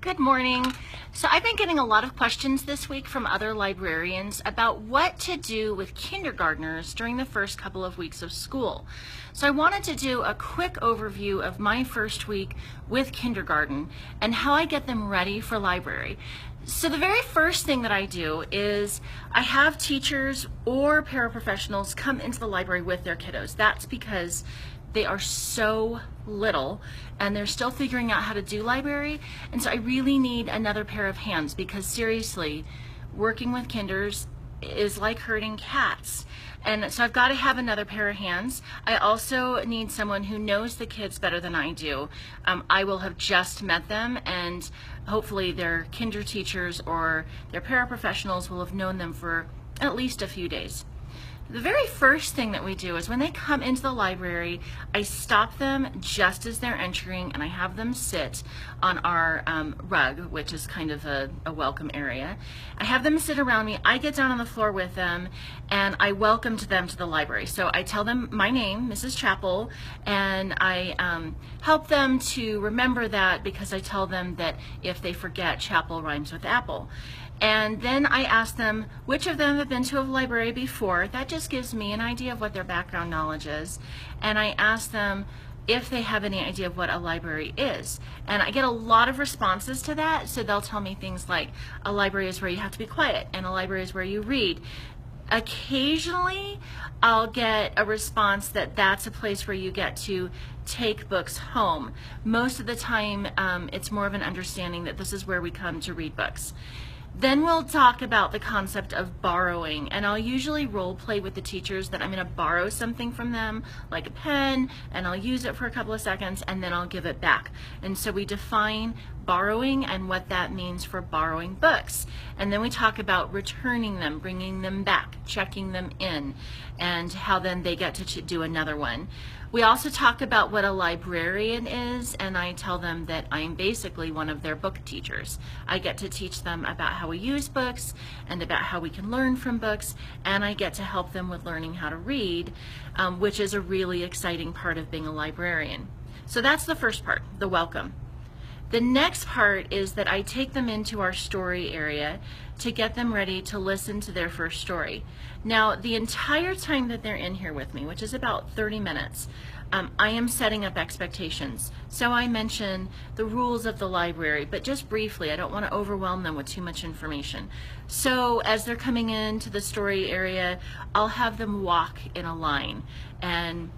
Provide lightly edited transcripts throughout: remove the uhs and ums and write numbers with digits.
Good morning. So I've been getting a lot of questions this week from other librarians about what to do with kindergartners during the first couple of weeks of school. So I wanted to do a quick overview of my first week with kindergarten and how I get them ready for library. So the very first thing that I do is I have teachers or paraprofessionals come into the library with their kiddos. That's because they are so little and they're still figuring out how to do library, and so I really need another pair of hands, because seriously, working with kinders is like herding cats, and so I've got to have another pair of hands. I also need someone who knows the kids better than I do. I will have just met them, and hopefully their kinder teachers or their paraprofessionals will have known them for at least a few days. The very first thing that we do is when they come into the library, I stop them just as they're entering and I have them sit on our rug, which is kind of a welcome area. I have them sit around me. I get down on the floor with them and I welcome them to the library. So I tell them my name, Mrs. Chappell, and I help them to remember that, because I tell them that if they forget, Chappell rhymes with apple. And then I ask them which of them have been to a library before. That just gives me an idea of what their background knowledge is. And I ask them if they have any idea of what a library is. And I get a lot of responses to that. So they'll tell me things like, a library is where you have to be quiet, and a library is where you read. Occasionally, I'll get a response that that's a place where you get to take books home. Most of the time, it's more of an understanding that this is where we come to read books. Then we'll talk about the concept of borrowing, and I'll usually role play with the teachers that I'm going to borrow something from them, like a pen, and I'll use it for a couple of seconds and then I'll give it back. And so we define borrowing and what that means for borrowing books. And then we talk about returning them, bringing them back, checking them in, and how then they get to do another one. We also talk about what a librarian is, and I tell them that I'm basically one of their book teachers. I get to teach them about how we use books and about how we can learn from books, and I get to help them with learning how to read, which is a really exciting part of being a librarian. So that's the first part, the welcome. The next part is that I take them into our story area to get them ready to listen to their first story. Now, the entire time that they're in here with me, which is about 30 minutes, I am setting up expectations. So I mention the rules of the library, but just briefly. I don't want to overwhelm them with too much information. So as they're coming into the story area, I'll have them walk in a line, and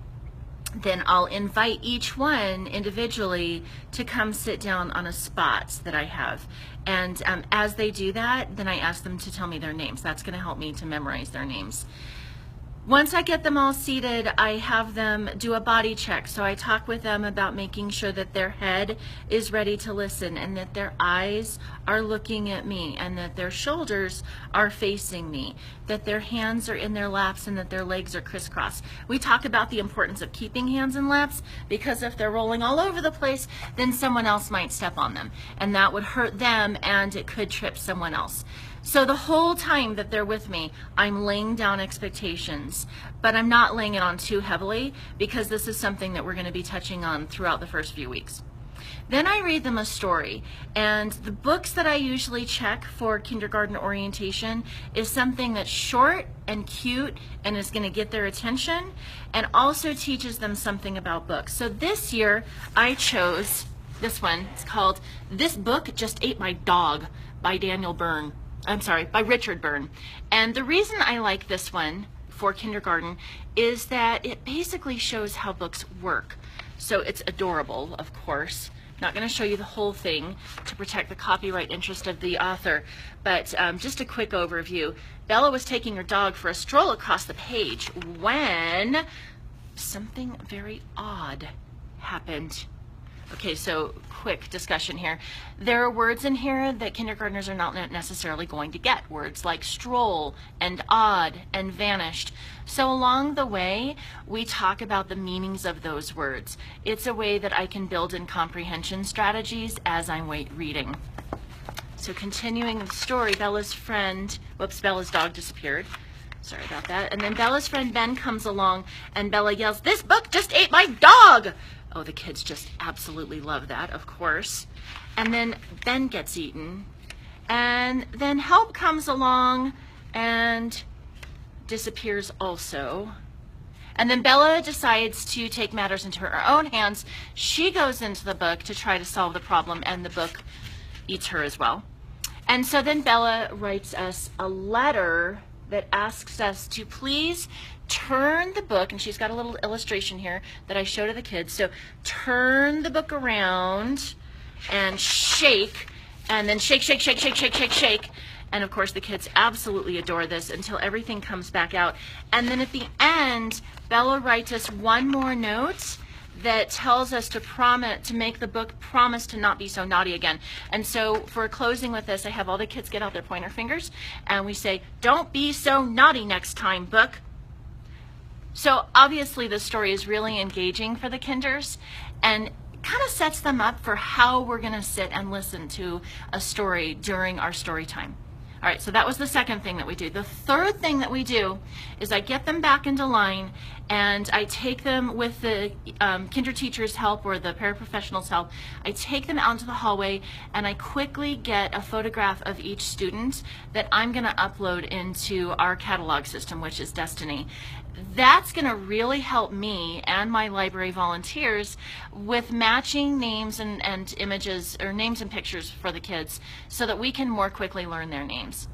then I'll invite each one individually to come sit down on a spot that I have. And as they do that, then I ask them to tell me their names. That's going to help me to memorize their names. Once I get them all seated, I have them do a body check. So I talk with them about making sure that their head is ready to listen, and that their eyes are looking at me, and that their shoulders are facing me, that their hands are in their laps, and that their legs are crisscrossed. We talk about the importance of keeping hands in laps, because if they're rolling all over the place, then someone else might step on them, and that would hurt them, and it could trip someone else. So the whole time that they're with me, I'm laying down expectations, but I'm not laying it on too heavily, because this is something that we're going to be touching on throughout the first few weeks. Then I read them a story, and the books that I usually check for kindergarten orientation is something that's short and cute and is going to get their attention, and also teaches them something about books. So this year I chose this one. It's called This Book Just Ate My Dog by by Richard Byrne. And the reason I like this one for kindergarten is that it basically shows how books work. So it's adorable, of course. Not going to show you the whole thing to protect the copyright interest of the author, but just a quick overview. Bella was taking her dog for a stroll across the page when something very odd happened. Okay, so quick discussion here. There are words in here that kindergartners are not necessarily going to get. Words like stroll and odd and vanished. So along the way, we talk about the meanings of those words. It's a way that I can build in comprehension strategies as I'm reading. So continuing the story, Bella's dog disappeared. Sorry about that. And then Bella's friend Ben comes along, and Bella yells, "This book just ate my dog!" Oh, the kids just absolutely love that, of course. And then Ben gets eaten. And then Help comes along and disappears also. And then Bella decides to take matters into her own hands. She goes into the book to try to solve the problem, and the book eats her as well. And so then Bella writes us a letter that asks us to please turn the book, and she's got a little illustration here that I show to the kids. So turn the book around and shake, and then shake, shake, shake, shake, shake, shake, shake. And of course the kids absolutely adore this until everything comes back out. And then at the end, Bella writes us one more note that tells us to make the book promise to not be so naughty again. And so for closing with this, I have all the kids get out their pointer fingers and we say, "Don't be so naughty next time, book." So obviously the story is really engaging for the kinders and kind of sets them up for how we're going to sit and listen to a story during our story time. All right, so that was the second thing that we do. The third thing that we do is I get them back into line and I take them with the kinder teacher's help or the paraprofessional's help. I take them out into the hallway and I quickly get a photograph of each student that I'm going to upload into our catalog system, which is Destiny. That's going to really help me and my library volunteers with matching names and images, or names and pictures for the kids, so that we can more quickly learn their names.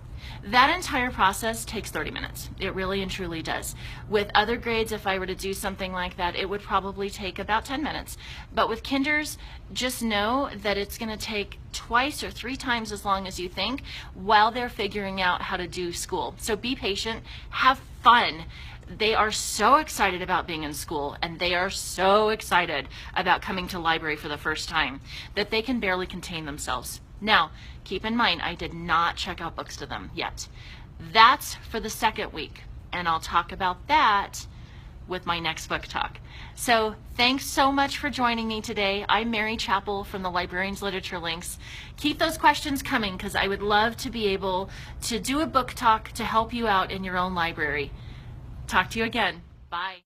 That entire process takes 30 minutes. It really and truly does. With other grades, if I were to do something like that, it would probably take about 10 minutes. But with kinders, just know that it's going to take twice or 3 times as long as you think while they're figuring out how to do school. So be patient, have fun. They are so excited about being in school, and they are so excited about coming to library for the first time that they can barely contain themselves. Now, keep in mind, I did not check out books to them yet. That's for the second week, and I'll talk about that with my next book talk. So thanks so much for joining me today. I'm Mary Chappell from the Librarians Literature Links. Keep those questions coming because I would love to be able to do a book talk to help you out in your own library. Talk to you again. Bye.